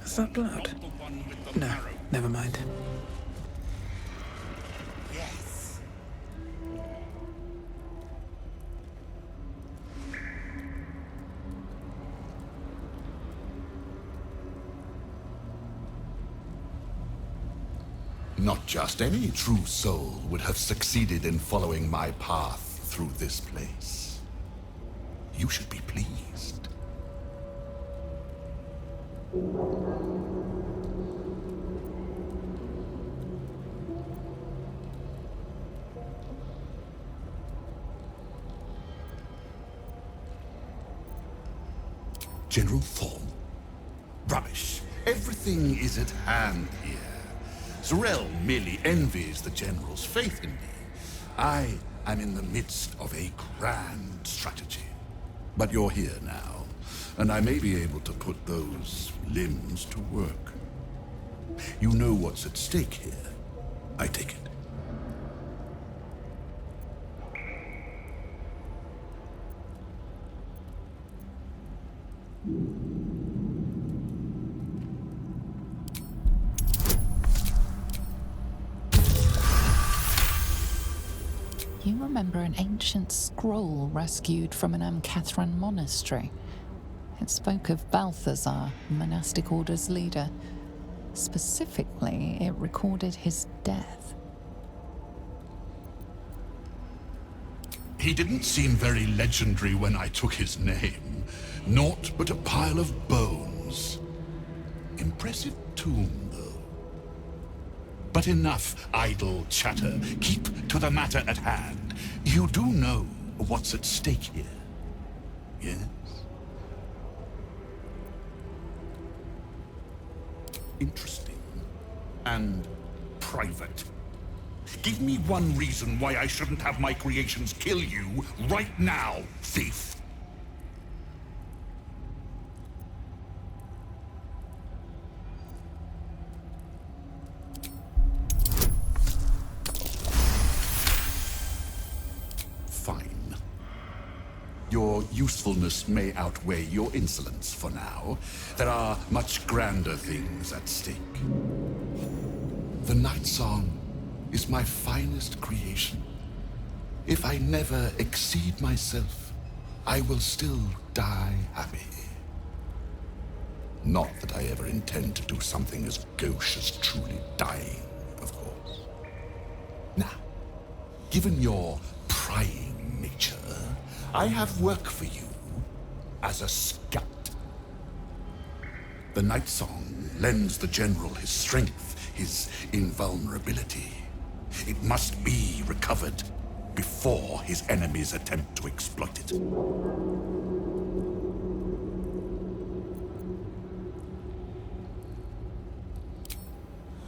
Is that blood? No, never mind. Yes. Not just any true soul would have succeeded in following my path through this place. You should be pleased. General Thorn? Rubbish. Everything is at hand here. Zorel merely envies the General's faith in me. I am in the midst of a grand strategy. But you're here now, and I may be able to put those limbs to work. You know what's at stake here, I take it. You remember an ancient scroll rescued from an Amcathran monastery. It spoke of Balthazar, monastic order's leader. Specifically, it recorded his death. He didn't seem very legendary when I took his name. Naught but a pile of bones. Impressive tomb, though. But enough idle chatter. Keep to the matter at hand. You do know what's at stake here, yes? Interesting. And private. Give me one reason why I shouldn't have my creations kill you right now, thief. Fine. Your usefulness may outweigh your insolence for now. There are much grander things at stake. The Night Song is my finest creation. If I never exceed myself, I will still die happy. Not that I ever intend to do something as gauche as truly dying, of course. Now, given your prying nature, I have work for you as a scout. The Night Song lends the General his strength, his invulnerability. It must be recovered before his enemies attempt to exploit it.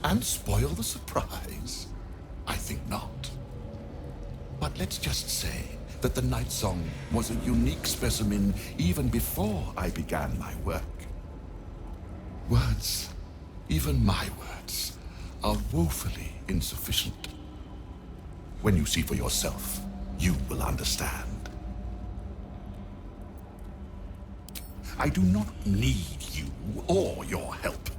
And spoil the surprise? I think not. But let's just say that the Night Song was a unique specimen even before I began my work. Words, even my words, are woefully insufficient. When you see for yourself, you will understand. I do not need you or your help,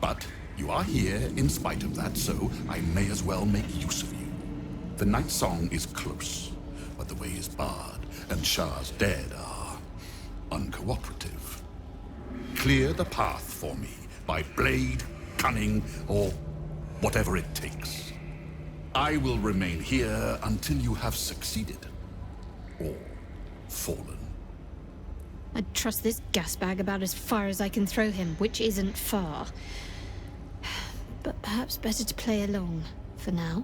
but you are here in spite of that, so I may as well make use of you. The Night Song is close, but the way is barred, and Shah's dead are uncooperative. Clear the path for me by blade, cunning, or whatever it takes. I will remain here until you have succeeded, or fallen. I'd trust this gas bag about as far as I can throw him, which isn't far. But perhaps better to play along, for now.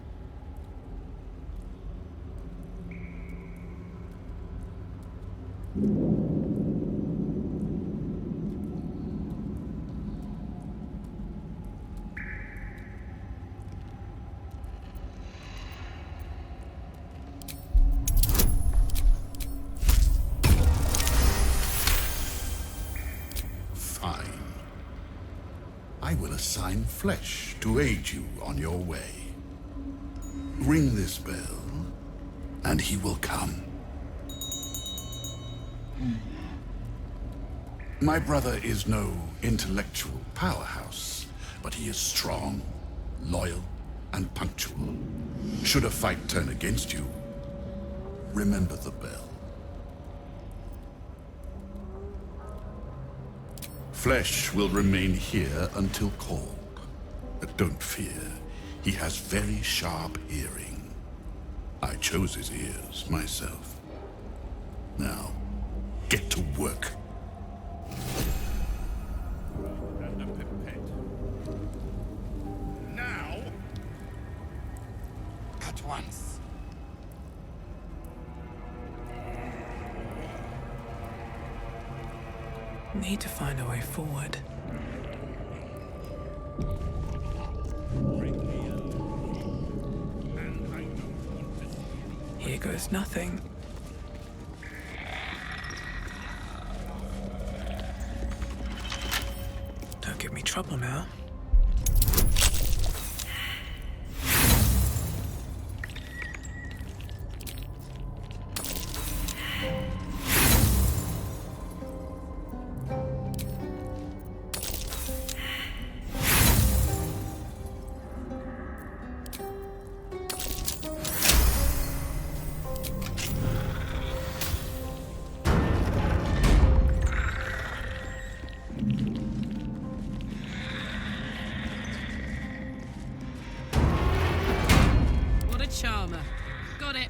I will assign flesh to aid you on your way. Ring this bell, and he will come. My brother is no intellectual powerhouse, but he is strong, loyal, and punctual. Should a fight turn against you, remember the bell. Flesh will remain here until called. But don't fear, he has very sharp hearing. I chose his ears myself. Now, get to work. Now! At once. Need to find a way forward. Here goes nothing. Don't give me trouble now. Charmer. Got it.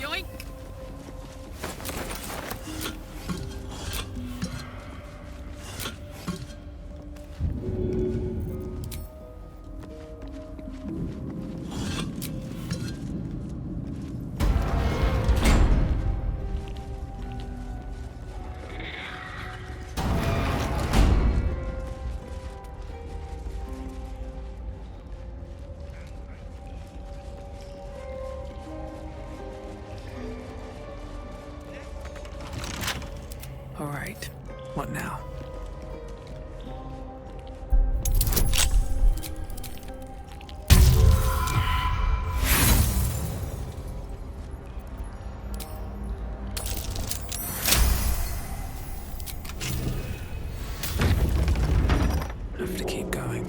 Yoink. All right, what now? Have to keep going.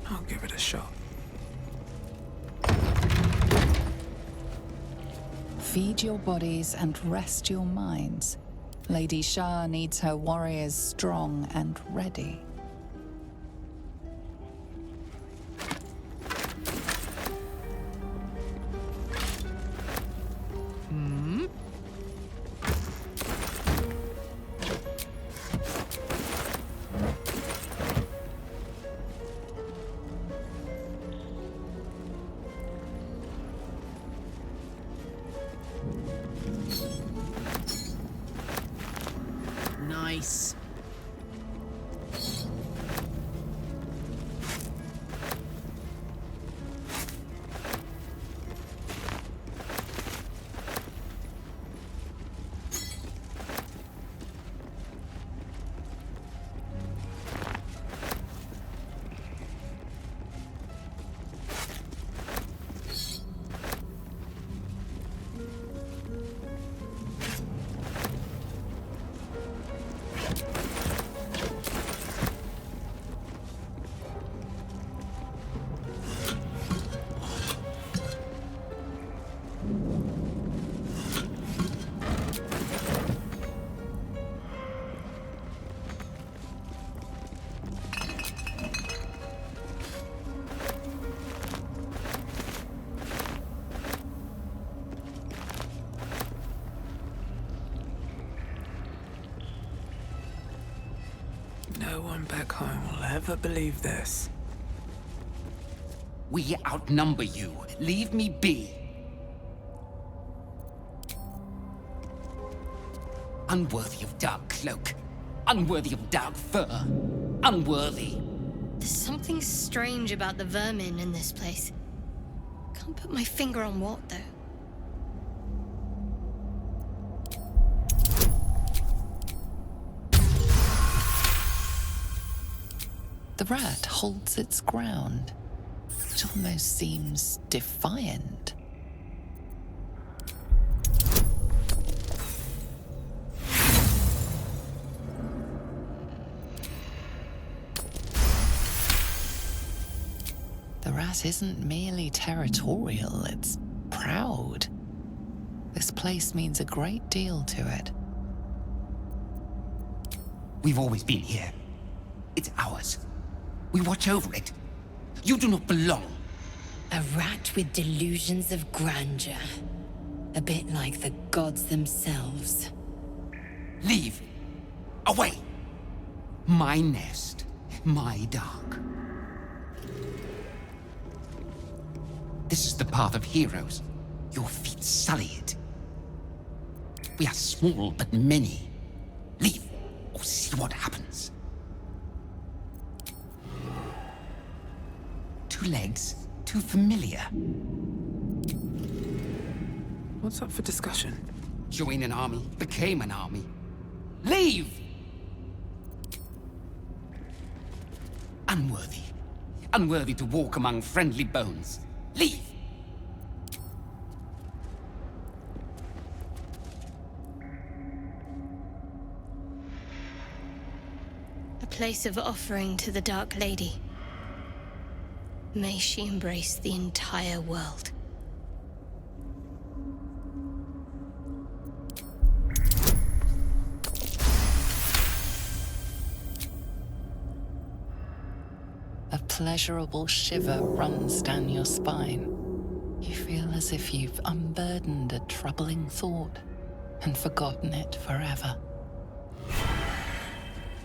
I'll give it a shot. Feed your bodies and rest your minds. Lady Shah needs her warriors strong and ready. Nice. No one back home will ever believe this. We outnumber you. Leave me be. Unworthy of dark cloak. Unworthy of dark fur. Unworthy. There's something strange about the vermin in this place. Can't put my finger on what, though. The rat holds its ground. It almost seems defiant. The rat isn't merely territorial, it's proud. This place means a great deal to it. We've always been here. It's ours. We watch over it. You do not belong. A rat with delusions of grandeur. A bit like the gods themselves. Leave. Away. My nest. My dark. This is the path of heroes. Your feet sully it. We are small but many. Leave, or see what happens. 2 legs, too familiar. What's up for discussion? Join an army, became an army. Leave! Unworthy. Unworthy to walk among friendly bones. Leave! A place of offering to the Dark Lady. May she embrace the entire world. A pleasurable shiver runs down your spine. You feel as if you've unburdened a troubling thought and forgotten it forever.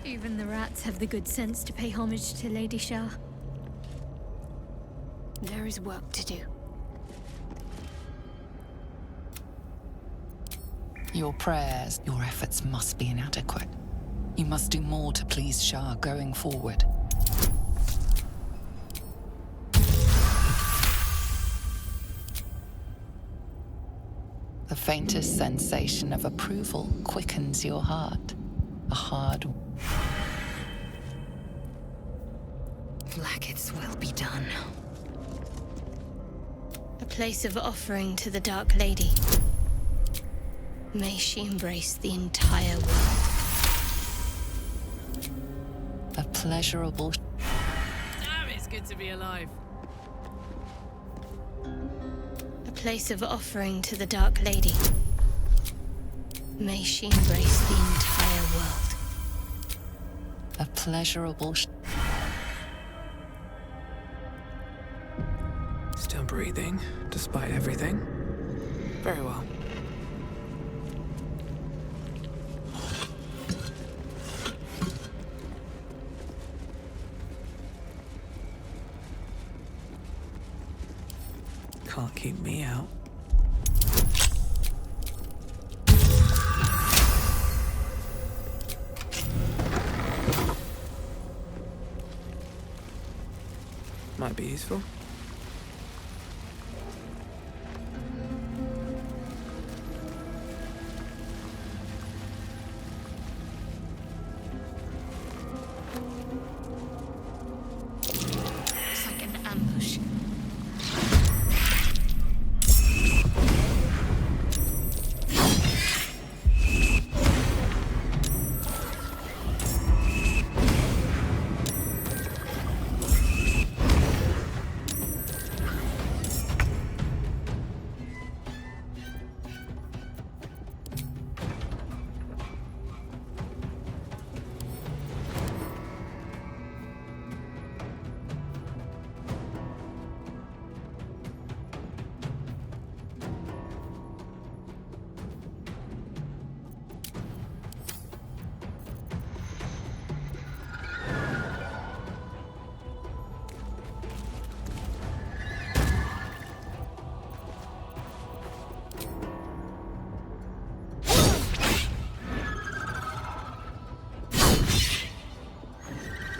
Even the rats have the good sense to pay homage to Lady Shah. There is work to do. Your prayers, your efforts must be inadequate. You must do more to please Shah going forward. The faintest sensation of approval quickens your heart. A hard... Like its will be done. A place of offering to the Dark Lady. May she embrace the entire world. A pleasurable... Damn, it's good to be alive. A place of offering to the Dark Lady. May she embrace the entire world. A pleasurable... Still breathing, despite everything. Very well. Can't keep me out. Might be useful. Looks like an ambush.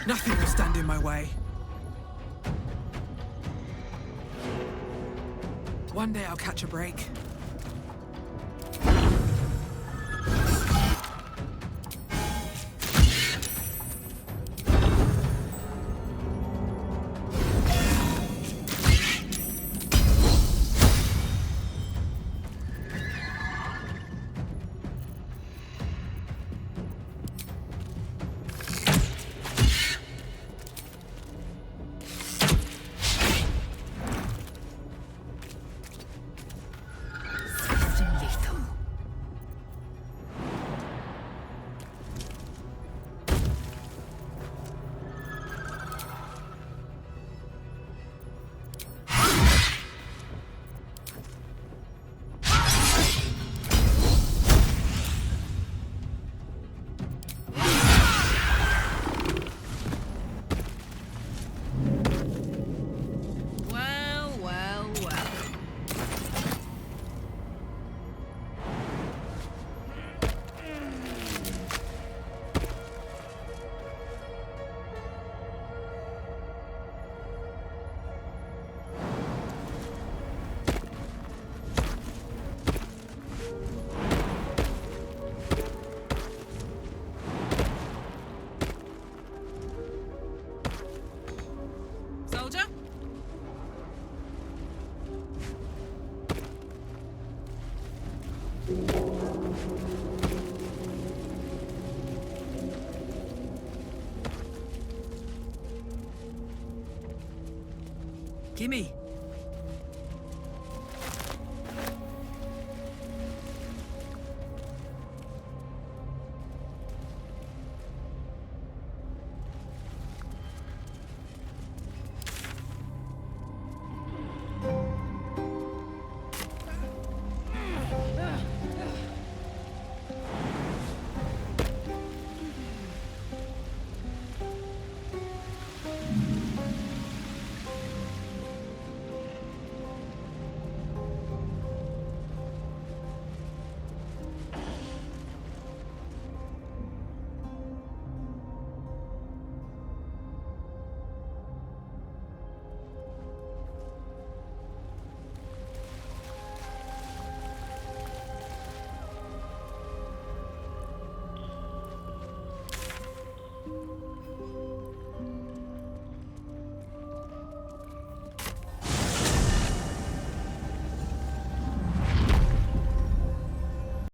Nothing will stand in my way. One day I'll catch a break. Soldier? Gimme.